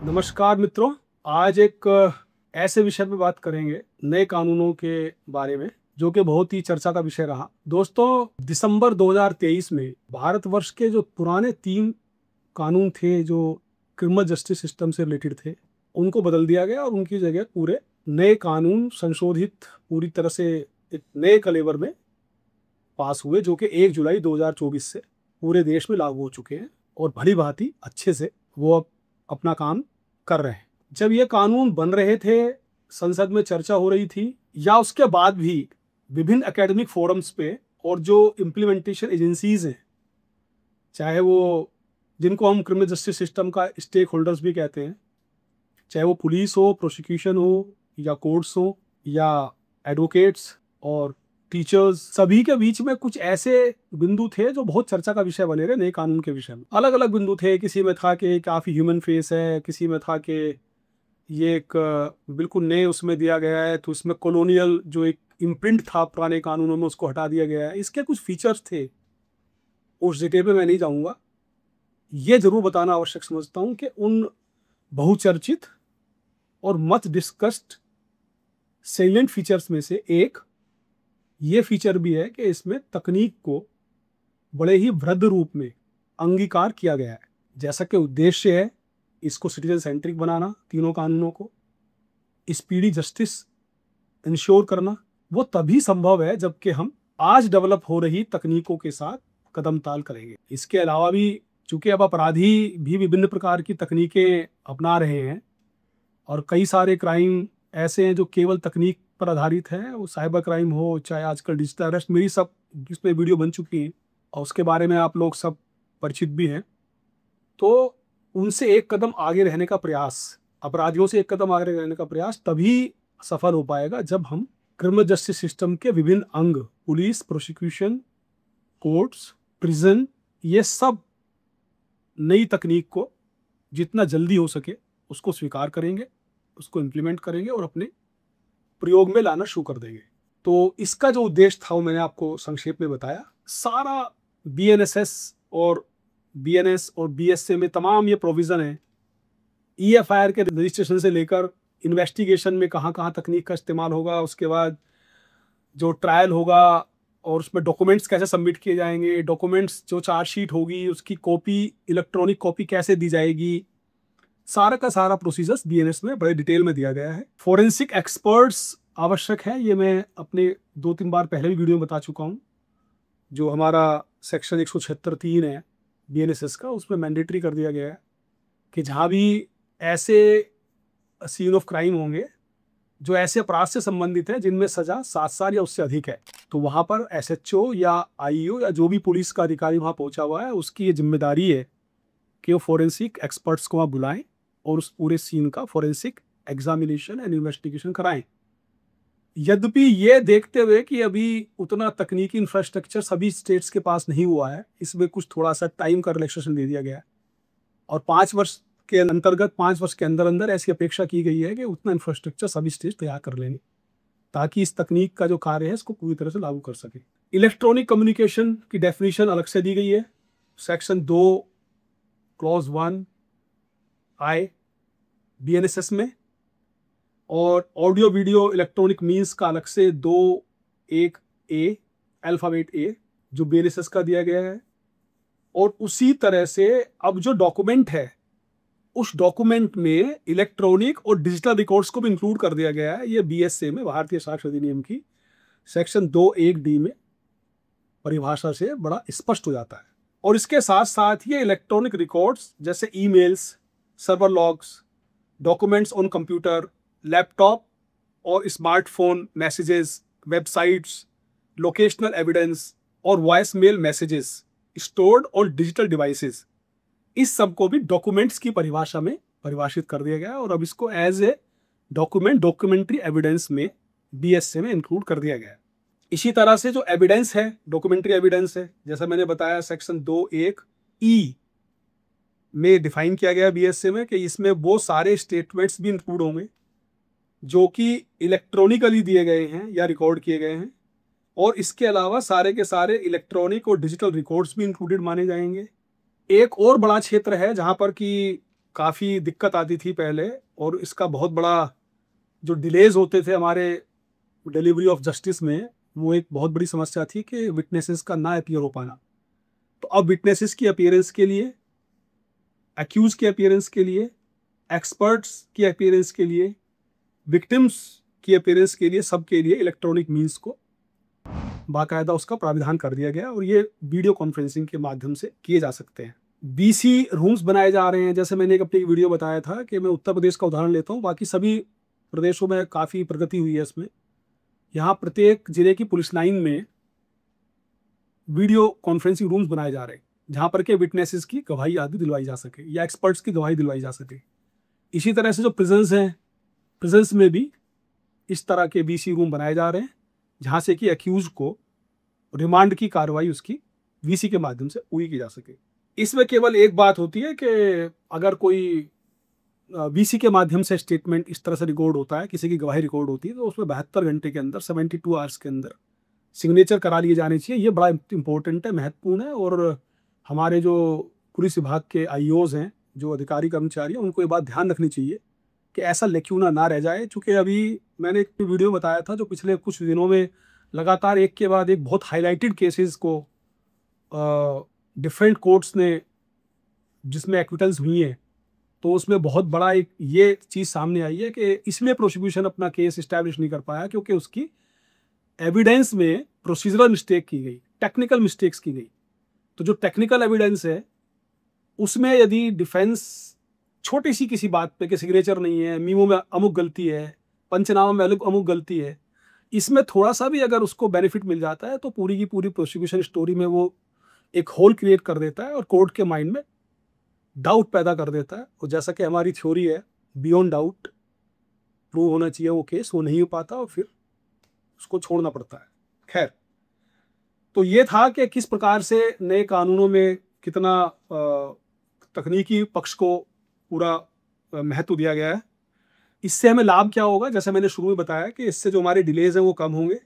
नमस्कार मित्रों। आज एक ऐसे विषय पे बात करेंगे, नए कानूनों के बारे में, जो कि बहुत ही चर्चा का विषय रहा। दोस्तों, दिसंबर 2023 में भारतवर्ष के जो पुराने 3 कानून थे जो क्रिमिनल जस्टिस सिस्टम से रिलेटेड थे, उनको बदल दिया गया और उनकी जगह पूरे नए कानून संशोधित पूरी तरह से एक नए कलेवर में पास हुए, जो कि 1 जुलाई 2024 से पूरे देश में लागू हो चुके हैं और भली भांति अच्छे से वो अब अपना काम कर रहे हैं। जब ये कानून बन रहे थे, संसद में चर्चा हो रही थी, या उसके बाद भी विभिन्न एकेडमिक फोरम्स पे और जो इम्प्लीमेंटेशन एजेंसीज हैं, चाहे वो जिनको हम क्रिमिनल जस्टिस सिस्टम का स्टेक होल्डर्स भी कहते हैं, चाहे वो पुलिस हो, प्रोसिक्यूशन हो, या कोर्ट्स हो, या एडवोकेट्स और टीचर्स, सभी के बीच में कुछ ऐसे बिंदु थे जो बहुत चर्चा का विषय बने रहे नए कानून के विषय में। अलग अलग बिंदु थे, किसी में था कि काफ़ी ह्यूमन फेस है, किसी में था कि ये एक बिल्कुल नए उसमें दिया गया है, तो इसमें कॉलोनियल जो एक इम्प्रिंट था पुराने कानूनों में उसको हटा दिया गया है। इसके कुछ फीचर्स थे, उस डिटेल में मैं नहीं जाऊँगा। ये जरूर बताना आवश्यक समझता हूँ कि उन बहुचर्चित और मच डिस्कस्ड सेलिएंट फीचर्स में से एक ये फीचर भी है कि इसमें तकनीक को बड़े ही वृद्ध रूप में अंगीकार किया गया है। जैसा कि उद्देश्य है इसको सिटीजन सेंट्रिक बनाना, तीनों कानूनों को स्पीडी जस्टिस इंश्योर करना, वो तभी संभव है जबकि हम आज डेवलप हो रही तकनीकों के साथ कदम ताल करेंगे। इसके अलावा भी चूंकि अब अपराधी भी विभिन्न प्रकार की तकनीकें अपना रहे हैं और कई सारे क्राइम ऐसे हैं जो केवल तकनीक पर आधारित है, वो साइबर क्राइम हो, चाहे आजकल डिजिटल अरेस्ट, मेरी सब जिसमें वीडियो बन चुकी है और उसके बारे में आप लोग सब परिचित भी हैं। तो उनसे एक कदम आगे रहने का प्रयास, अपराधियों से एक कदम आगे रहने का प्रयास तभी सफल हो पाएगा जब हम क्रिमिनल जस्टिस सिस्टम के विभिन्न अंग, पुलिस, प्रोसिक्यूशन, कोर्ट्स, प्रिजन, ये सब नई तकनीक को जितना जल्दी हो सके उसको स्वीकार करेंगे, उसको इम्प्लीमेंट करेंगे और अपने प्रयोग में लाना शुरू कर देंगे। तो इसका जो उद्देश्य था वो मैंने आपको संक्षेप में बताया। सारा बीएनएसएस और बीएनएस और बीएसए में तमाम ये प्रोविज़न है, ईएफआईआर के रजिस्ट्रेशन से लेकर इन्वेस्टिगेशन में कहाँ कहाँ तकनीक का इस्तेमाल होगा, उसके बाद जो ट्रायल होगा और उसमें डॉक्यूमेंट्स कैसे सबमिट किए जाएंगे, डॉक्यूमेंट्स जो चार्जशीट होगी उसकी कॉपी, इलेक्ट्रॉनिक कॉपी कैसे दी जाएगी, सारा का सारा प्रोसीजर्स बीएनएस में बड़े डिटेल में दिया गया है। फॉरेंसिक एक्सपर्ट्स आवश्यक है, ये मैं अपने 2-3 बार पहले भी वीडियो में बता चुका हूँ। जो हमारा सेक्शन 176(3) है बीएनएसएस का, उसमें मैंडेटरी कर दिया गया है कि जहाँ भी ऐसे सीन ऑफ क्राइम होंगे जो ऐसे अपराध से संबंधित है जिनमें सजा 7 साल या उससे अधिक है, तो वहाँ पर एसएचओ या आईओ या जो भी पुलिस का अधिकारी वहाँ पहुँचा हुआ है, उसकी ये जिम्मेदारी है कि वो फॉरेंसिक एक्सपर्ट्स को वहाँ बुलाएं और उस पूरे सीन का फॉरेंसिक एग्जामिनेशन एंड इन्वेस्टिगेशन कराएं। यद्यपि ये देखते हुए कि अभी उतना तकनीकी इंफ्रास्ट्रक्चर सभी स्टेट्स के पास नहीं हुआ है, इसमें कुछ थोड़ा सा टाइम का रिलैक्सेशन दे दिया गया है और 5 वर्ष के अंतर्गत 5 वर्ष के अंदर अंदर ऐसी अपेक्षा की गई है कि उतना इंफ्रास्ट्रक्चर सभी स्टेट तैयार कर लेंगे ताकि इस तकनीक का जो कार्य है इसको पूरी तरह से लागू कर सके। इलेक्ट्रॉनिक कम्युनिकेशन की डेफिनेशन अलग से दी गई है, सेक्शन 2 क्लॉज 1 आई बीएनएसएस में, और ऑडियो वीडियो इलेक्ट्रॉनिक मीन्स का अलग से 2(1)(a) अल्फाबेट ए जो बीएनएसएस का दिया गया है। और उसी तरह से अब जो डॉक्यूमेंट है उस डॉक्यूमेंट में इलेक्ट्रॉनिक और डिजिटल रिकॉर्ड्स को भी इंक्लूड कर दिया गया है। ये बीएसए में, भारतीय साक्ष्य अधिनियम की सेक्शन 2(1)(d) में परिभाषा से बड़ा स्पष्ट हो जाता है। और इसके साथ साथ ये इलेक्ट्रॉनिक रिकॉर्ड्स जैसे emails, server logs, documents on computer, laptop और smartphone messages, websites, locational evidence और voice mail messages stored on digital devices, इस सब को भी डॉक्यूमेंट्स की परिभाषा में परिभाषित कर दिया गया है और अब इसको एज ए डॉक्यूमेंट्री एविडेंस में बीएसए में इंक्लूड कर दिया गया है। इसी तरह से जो एविडेंस है, डॉक्यूमेंट्री एविडेंस है, जैसा मैंने बताया सेक्शन 2(1)(e) में डिफाइन किया गया बीएसए में कि इसमें वो सारे स्टेटमेंट्स भी इंक्लूड होंगे जो कि इलेक्ट्रॉनिकली दिए गए हैं या रिकॉर्ड किए गए हैं, और इसके अलावा सारे के सारे इलेक्ट्रॉनिक और डिजिटल रिकॉर्ड्स भी इंक्लूडेड माने जाएंगे। एक और बड़ा क्षेत्र है जहां पर कि काफ़ी दिक्कत आती थी पहले, और इसका बहुत बड़ा जो डिलेज होते थे हमारे डिलीवरी ऑफ जस्टिस में, वो एक बहुत बड़ी समस्या थी कि विटनेसेस का ना अपीयर हो पाना। तो अब विटनेसेस की अपीयरेंस के लिए, एक्यूज के अपीयरेंस के लिए, एक्सपर्ट्स की अपीयरेंस के लिए, विक्टिम्स की अपीयरेंस के लिए, सबके लिए इलेक्ट्रॉनिक मीन्स को बाकायदा उसका प्राविधान कर दिया गया, और ये वीडियो कॉन्फ्रेंसिंग के माध्यम से किए जा सकते हैं। बीसी रूम्स बनाए जा रहे हैं। जैसे मैंने एक अपनी वीडियो बताया था कि मैं उत्तर प्रदेश का उदाहरण लेता हूँ, बाकी सभी प्रदेशों में काफ़ी प्रगति हुई है इसमें। यहाँ प्रत्येक जिले की पुलिस लाइन में वीडियो कॉन्फ्रेंसिंग रूम्स बनाए जा रहे हैं, जहाँ पर के विटनेसेस की गवाही आदि दिलवाई जा सके या एक्सपर्ट्स की गवाही दिलवाई जा सके। इसी तरह से जो प्रिजन्स हैं, प्रिजन्स में भी इस तरह के बीसी रूम बनाए जा रहे हैं, जहाँ से कि एक्यूज को रिमांड की कार्रवाई उसकी वीसी के माध्यम से पूरी की जा सके। इसमें केवल एक बात होती है कि अगर कोई वीसी के माध्यम से स्टेटमेंट इस तरह से रिकॉर्ड होता है, किसी की गवाही रिकॉर्ड होती है, तो उसमें 72 घंटे के अंदर, 72 आवर्स के अंदर सिग्नेचर करा लिए जाने चाहिए। ये बड़ा इंपॉर्टेंट है, महत्वपूर्ण है, और हमारे जो पुलिस विभाग के आईओज हैं, जो अधिकारी कर्मचारी हैं, उनको ये बात ध्यान रखनी चाहिए कि ऐसा लेक्यूना ना रह जाए। चूँकि अभी मैंने एक वीडियो में बताया था, जो पिछले कुछ दिनों में लगातार एक के बाद एक बहुत हाईलाइटेड केसेस को डिफरेंट कोर्ट्स ने, जिसमें एक्विटल्स हुई हैं, तो उसमें बहुत बड़ा एक ये चीज़ सामने आई है कि इसलिए प्रोसिक्यूशन अपना केस इस्टेब्लिश नहीं कर पाया क्योंकि उसकी एविडेंस में प्रोसीजरल मिस्टेक की गई, टेक्निकल मिस्टेक्स की गई। तो जो टेक्निकल एविडेंस है उसमें यदि डिफेंस छोटी सी किसी बात पे कि सिग्नेचर नहीं है, मीमो में अमुक गलती है, पंचनामा में अमुक गलती है, इसमें थोड़ा सा भी अगर उसको बेनिफिट मिल जाता है तो पूरी की पूरी प्रोसिक्यूशन स्टोरी में वो एक होल क्रिएट कर देता है और कोर्ट के माइंड में डाउट पैदा कर देता है। और जैसा कि हमारी थ्योरी है, बियॉन्ड डाउट प्रूव होना चाहिए वो केस, वो नहीं हो पाता और फिर उसको छोड़ना पड़ता है। खैर, तो ये था कि किस प्रकार से नए कानूनों में कितना तकनीकी पक्ष को पूरा महत्व दिया गया है। इससे हमें लाभ क्या होगा, जैसे मैंने शुरू में बताया कि इससे जो हमारे डिलेज हैं वो कम होंगे।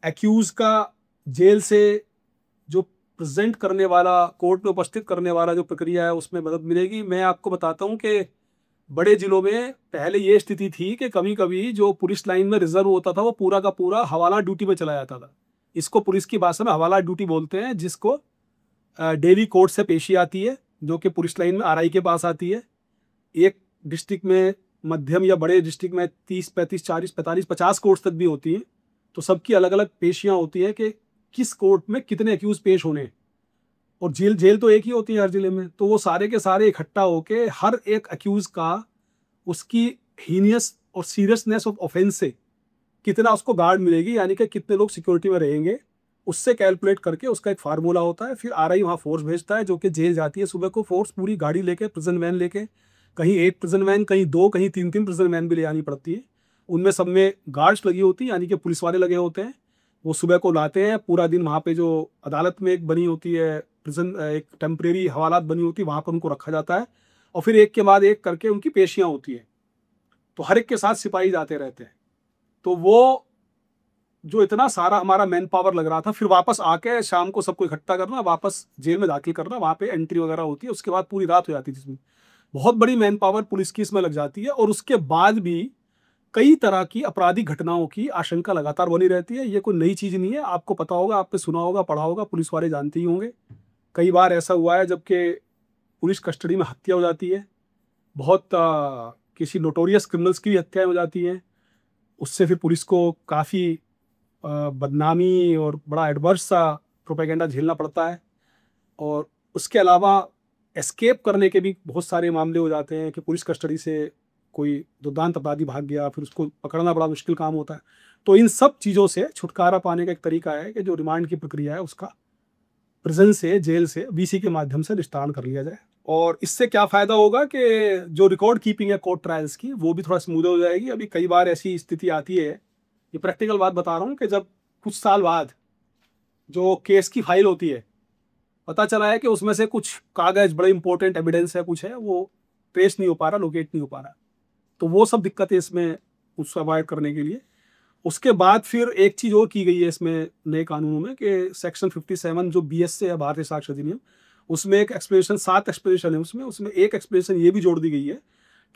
एक्यूज का जेल से जो प्रेजेंट करने वाला, कोर्ट में उपस्थित करने वाला जो प्रक्रिया है, उसमें मदद मिलेगी। मैं आपको बताता हूँ कि बड़े जिलों में पहले ये स्थिति थी कि कभी कभी जो पुलिस लाइन में रिजर्व होता था वो पूरा का पूरा हवाला ड्यूटी में चला जाता था। इसको पुलिस की भाषा में हवाला ड्यूटी बोलते हैं, जिसको डेली कोर्ट से पेशी आती है, जो कि पुलिस लाइन में आरआई के पास आती है। एक डिस्ट्रिक्ट में, मध्यम या बड़े डिस्ट्रिक्ट में 30, 35, 40, 45, 50 कोर्ट्स तक भी होती हैं। तो सबकी अलग अलग पेशियाँ होती हैं कि किस कोर्ट में कितने एक्यूज पेश होने हैं, और जेल तो एक ही होती है हर जिले में। तो वो सारे के सारे इकट्ठा होके हर एक एक्यूज का उसकी हीनियस और सीरियसनेस ऑफ ऑफेंस से कितना उसको गार्ड मिलेगी, यानी कि कितने लोग सिक्योरिटी में रहेंगे, उससे कैलकुलेट करके उसका एक फार्मूला होता है। फिर आरआई वहाँ फोर्स भेजता है, जो कि जेल जाती है सुबह को, फोर्स पूरी गाड़ी लेके, प्रिजन वैन लेके, कहीं एक प्रिजन वैन, कहीं दो, कहीं तीन तीन प्रिजन वैन भी ले आनी पड़ती है। उनमें सब में गार्ड्स लगी होती है, यानी कि पुलिस वाले लगे होते हैं। वो सुबह को लाते हैं, पूरा दिन वहाँ पे जो अदालत में एक बनी होती है प्रिजन, एक टेम्परेरी हवालात बनी होती है, वहाँ पर उनको रखा जाता है, और फिर एक के बाद एक करके उनकी पेशियाँ होती है। तो हर एक के साथ सिपाही जाते रहते हैं। तो वो जो इतना सारा हमारा मैन पावर लग रहा था, फिर वापस आके शाम को सबको इकट्ठा करना, वापस जेल में दाखिल करना, वहाँ पे एंट्री वगैरह होती है, उसके बाद पूरी रात हो जाती है, जिसमें बहुत बड़ी मैन पावर पुलिस की इसमें लग जाती है। और उसके बाद भी कई तरह की आपराधिक घटनाओं की आशंका लगातार बनी रहती है। ये कोई नई चीज़ नहीं है, आपको पता होगा, आपने सुना होगा, पढ़ा होगा, पुलिस वाले जानते ही होंगे। कई बार ऐसा हुआ है जबकि पुलिस कस्टडी में हत्या हो जाती है, बहुत किसी नोटोरियस क्रिमिनल्स की हत्या हो जाती है, उससे फिर पुलिस को काफ़ी बदनामी और बड़ा एडवर्स सा प्रोपेगेंडा झेलना पड़ता है। और उसके अलावा एस्केप करने के भी बहुत सारे मामले हो जाते हैं कि पुलिस कस्टडी से कोई दुर्दांत अपराधी भाग गया, फिर उसको पकड़ना बड़ा मुश्किल काम होता है। तो इन सब चीज़ों से छुटकारा पाने का एक तरीका है कि जो रिमांड की प्रक्रिया है उसका प्रिजन से, जेल से, वीसी के माध्यम से निस्तारण कर लिया जाए। और इससे क्या फ़ायदा होगा कि जो रिकॉर्ड कीपिंग है कोर्ट ट्रायल्स की, वो भी थोड़ा स्मूथ हो जाएगी। अभी कई बार ऐसी स्थिति आती है, ये प्रैक्टिकल बात बता रहा हूँ, कि जब कुछ साल बाद जो केस की फाइल होती है, पता चला है कि उसमें से कुछ कागज़, बड़े इंपॉर्टेंट एविडेंस है, कुछ है, वो ट्रेस नहीं हो पा रहा, लोकेट नहीं हो पा रहा। तो वो सब दिक्कतें इसमें उसको अवॉइड करने के लिए, उसके बाद फिर एक चीज़ और की गई है इसमें नए कानूनों में कि सेक्शन 57 जो BS से है, भारतीय साक्ष्य अधिनियम, उसमें एक एक्सप्लेनेशन, 7 एक्सप्लेनेशन है उसमें एक एक्सप्लेनेशन ये भी जोड़ दी गई है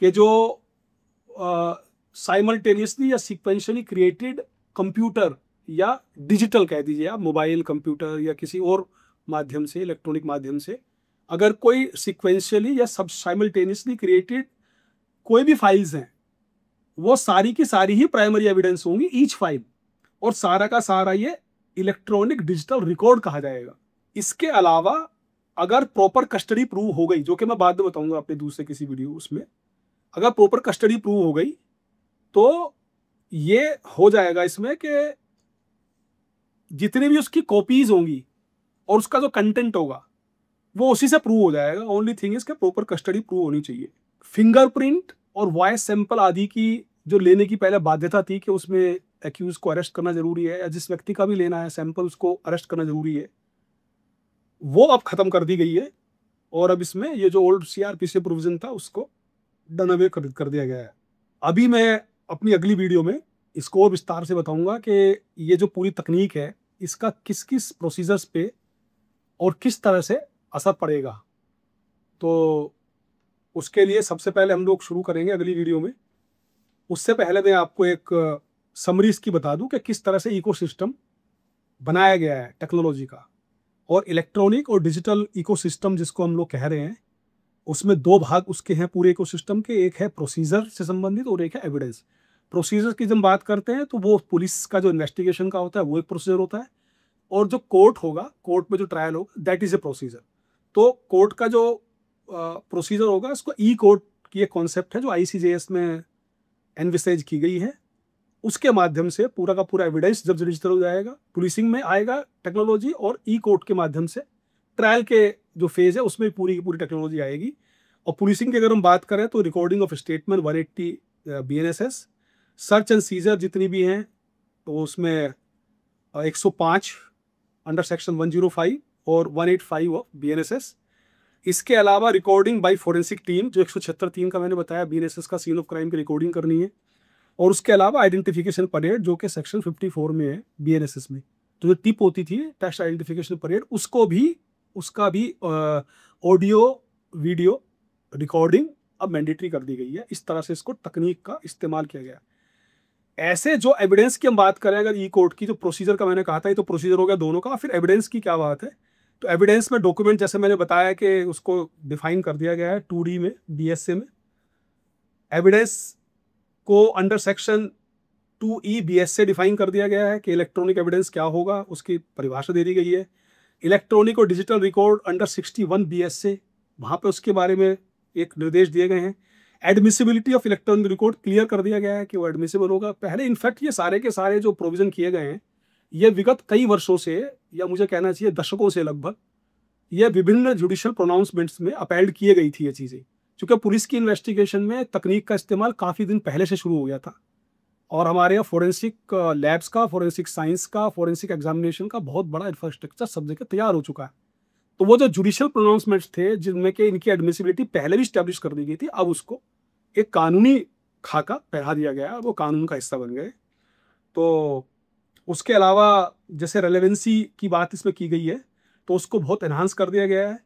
कि जो साइमल्टेनियसली या सिक्वेंशियली क्रिएटेड कंप्यूटर या डिजिटल कह दीजिए आप, मोबाइल कंप्यूटर या किसी और माध्यम से, इलेक्ट्रॉनिक माध्यम से, अगर कोई सिक्वेंशियली या सब साइमल्टेनियसली क्रिएटेड कोई भी फाइल्स हैं, वो सारी की सारी ही प्राइमरी एविडेंस होंगी, ईच फाइल, और सारा का सारा ये इलेक्ट्रॉनिक डिजिटल रिकॉर्ड कहा जाएगा। इसके अलावा अगर प्रॉपर कस्टडी प्रूव हो गई, जो कि मैं बाद में बताऊंगा अपने दूसरे किसी वीडियो उसमें, अगर प्रॉपर कस्टडी प्रूव हो गई तो ये हो जाएगा इसमें कि जितनी भी उसकी कॉपीज होंगी और उसका जो कंटेंट होगा वो उसी से प्रूव हो जाएगा। ओनली थिंग इज के प्रॉपर कस्टडी प्रूव होनी चाहिए। फिंगरप्रिंट और वॉइस सैंपल आदि की जो लेने की पहले बाध्यता थी कि उसमें एक्यूज को अरेस्ट करना जरूरी है, या जिस व्यक्ति का भी लेना है सैंपल उसको अरेस्ट करना जरूरी है, वो अब खत्म कर दी गई है। और अब इसमें ये जो ओल्ड सीआरपीसी प्रोविजन था उसको डन अवे कर दिया गया है। अभी मैं अपनी अगली वीडियो में इसको और विस्तार से बताऊंगा कि ये जो पूरी तकनीक है इसका किस किस प्रोसीजर्स पे और किस तरह से असर पड़ेगा। तो उसके लिए सबसे पहले हम लोग शुरू करेंगे अगली वीडियो में। उससे पहले मैं आपको एक समरी इसकी बता दूं कि किस तरह से इकोसिस्टम बनाया गया है टेक्नोलॉजी का। और इलेक्ट्रॉनिक और डिजिटल इकोसिस्टम जिसको हम लोग कह रहे हैं, उसमें 2 भाग उसके हैं पूरे इकोसिस्टम के, एक है प्रोसीजर से संबंधित और एक है एविडेंस। प्रोसीजर की जब बात करते हैं तो वो पुलिस का जो इन्वेस्टिगेशन का होता है वो एक प्रोसीजर होता है, और जो कोर्ट होगा, कोर्ट में जो ट्रायल होगा, दैट इज ए प्रोसीजर। तो कोर्ट का जो प्रोसीजर होगा उसको ई कोर्ट की एक कॉन्सेप्ट है जो ICJS में एनविसेज की गई है। उसके माध्यम से पूरा का पूरा एविडेंस जब डिजिटल हो जाएगा, पुलिसिंग में आएगा टेक्नोलॉजी, और ई कोर्ट के माध्यम से ट्रायल के जो फेज है उसमें पूरी की पूरी टेक्नोलॉजी आएगी। और पुलिसिंग की अगर हम बात करें तो recording of statement 180 BNSS, search and seizure जितनी भी हैं तो उसमें 105 अंडर सेक्शन 105 और 185 ऑफ BNSS। इसके अलावा रिकॉर्डिंग बाय फोरेंसिक टीम जो 176(3) का मैंने बताया, BNSS का सीन ऑफ क्राइम की रिकॉर्डिंग करनी है। और उसके अलावा आइडेंटिफिकेशन परेड जो कि सेक्शन 54 में है BNSS में, तो जो टिप होती थी टेस्ट आइडेंटिफिकेशन परेड, उसका भी ऑडियो वीडियो रिकॉर्डिंग अब मैंडेटरी कर दी गई है। इस तरह से इसको तकनीक का इस्तेमाल किया गया। ऐसे जो एविडेंस की हम बात करें, अगर ई कोर्ट की जो प्रोसीजर का मैंने कहा था, ये तो प्रोसीजर हो गया दोनों का। फिर एविडेंस की क्या बात है, तो एविडेंस में डॉक्यूमेंट जैसे मैंने बताया कि उसको डिफाइन कर दिया गया है 2D में, DSA में। एविडेंस को under section 2E BSA define कर दिया गया है कि इलेक्ट्रॉनिक एविडेंस क्या होगा, उसकी परिभाषा दे दी गई है। इलेक्ट्रॉनिक और डिजिटल रिकॉर्ड अंडर 61 BSA, वहाँ पे उसके बारे में एक निर्देश दिए गए हैं। Admissibility of electronic record clear कर दिया गया है कि वो एडमिसिबल होगा। पहले इनफैक्ट ये सारे के सारे जो प्रोविजन किए गए हैं ये विगत कई वर्षों से, या मुझे कहना चाहिए दशकों से लगभग, ये विभिन्न जुडिशियल प्रोनाउंसमेंट्स में अपील्ड किए गई थी ये चीज़ें। क्योंकि पुलिस की इन्वेस्टिगेशन में तकनीक का इस्तेमाल काफ़ी दिन पहले से शुरू हो गया था, और हमारे यहाँ फोरेंसिक लैब्स का, फोरेंसिक साइंस का, फोरेंसिक एग्जामिनेशन का बहुत बड़ा इंफ्रास्ट्रक्चर सब जगह तैयार हो चुका है। तो वो जो जुडिशियल प्रोनाउंसमेंट्स थे जिनमें कि इनकी एडमिसिबिलिटी पहले भी स्टैब्लिश कर दी गई थी, अब उसको एक कानूनी खाका पहना दिया गया, वो कानून का हिस्सा बन गए। तो उसके अलावा जैसे रेलेवेंसी की बात इसमें की गई है तो उसको बहुत एनहांस कर दिया गया है।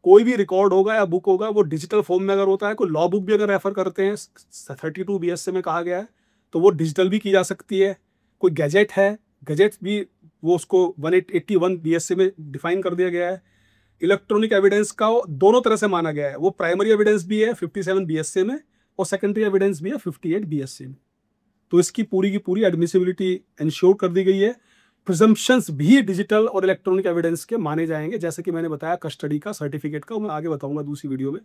कोई भी रिकॉर्ड होगा या बुक होगा वो डिजिटल फॉर्म में अगर होता है, कोई लॉ बुक भी अगर रेफर करते हैं 32 BSA में कहा गया है, तो वो डिजिटल भी की जा सकती है। कोई गैजेट है, गैजेट भी वो उसको 181 BSA में डिफाइन कर दिया गया है। इलेक्ट्रॉनिक एविडेंस का दोनों तरह से माना गया है, वो प्राइमरी एविडेंस भी है 57 BSA में और सेकेंडरी एविडेंस भी है 58 BSA में। तो इसकी पूरी की पूरी एडमिसिबिलिटी इंश्योर कर दी गई है। प्रिजम्पशंस भी डिजिटल और इलेक्ट्रॉनिक एविडेंस के माने जाएंगे, जैसे कि मैंने बताया कस्टडी का, सर्टिफिकेट का, मैं आगे बताऊंगा दूसरी वीडियो में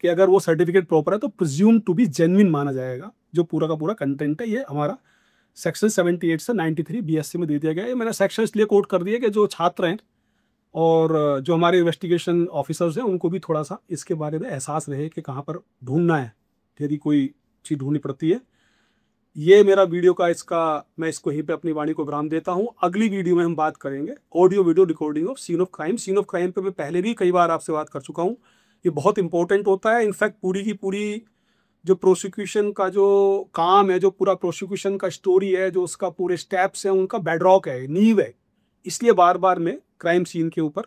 कि अगर वो सर्टिफिकेट प्रॉपर है तो प्रिज्यूम टू बी जेन्युइन माना जाएगा। जो पूरा का पूरा कंटेंट है ये हमारा सेक्शन 78 से 93 BSA में दे दिया गया है। मैंने सेक्शन इसलिए कोट कर दिए कि जो छात्र हैं और जो हमारे इन्वेस्टिगेशन ऑफिसर्स हैं उनको भी थोड़ा सा इसके बारे में एहसास रहे कि कहाँ पर ढूंढना है यदि कोई चीज़ ढूंढनी पड़ती है। ये मेरा वीडियो का मैं इसको यहीं पे अपनी वाणी को विराम देता हूँ। अगली वीडियो में हम बात करेंगे audio video recording of scene of crime. Scene of crime पे मैं पहले भी कई बार आपसे बात कर चुका हूँ, ये बहुत इंपॉर्टेंट होता है। इनफैक्ट पूरी की पूरी जो प्रोसिक्यूशन का जो काम है, जो पूरा प्रोसिक्यूशन का स्टोरी है, जो उसका पूरे स्टेप्स हैं, उनका बेडरॉक है, नींव है। इसलिए बार बार मैं क्राइम सीन के ऊपर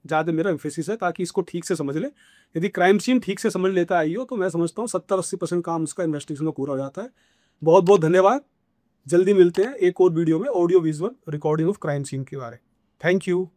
ज़्यादा मेरा एम्फेसिस है, ताकि इसको ठीक से समझ ले। यदि क्राइम सीन ठीक से समझ लेता है आईओ, तो मैं समझता हूँ 70-80% काम उसका इन्वेस्टिगेशन का पूरा हो जाता है। बहुत बहुत धन्यवाद। जल्दी मिलते हैं एक और वीडियो में, audio visual recording of crime scene के बारे में। Thank you.